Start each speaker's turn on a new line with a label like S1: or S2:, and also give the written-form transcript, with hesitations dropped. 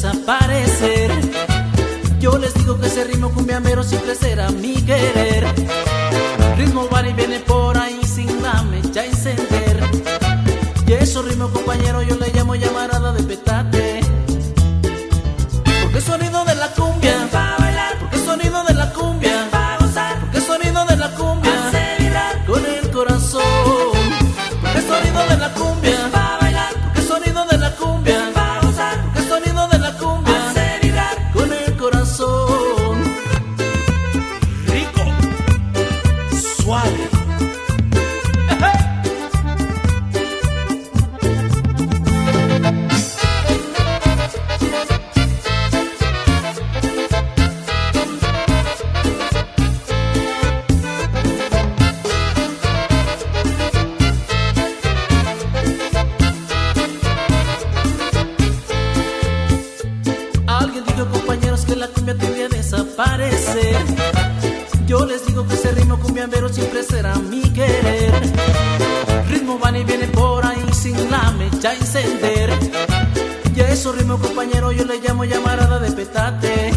S1: desaparecer. Yo les digo que ese ritmo cumbiambero siempre será mi querer. Ritmo va y viene por ahí sin la mecha encender. Y esos ritmos, compañero, yo le llamo llamarada de petate. Porque el sonido de la cumbia
S2: va a bailar,
S1: porque el sonido de la cumbia
S2: va a gozar,
S1: porque el sonido de la cumbia
S2: hace vibrar,
S1: con el corazón. Porque el sonido de la cumbia
S2: va a bailar,
S1: porque el sonido de la cumbia
S2: va a gozar,
S1: porque el sonido de la cumbia
S2: hace vibrar.
S1: con el corazón.
S2: Rico, suave.
S1: Alguien dijo, compañeros, que la cumbia tiende a desaparecer. Yo les digo que ese ritmo cumbiambero siempre será mi querer. Ritmo van y viene por ahí sin la mecha encender. Y a esos ritmos, compañero, yo le llamo llamarada de petate.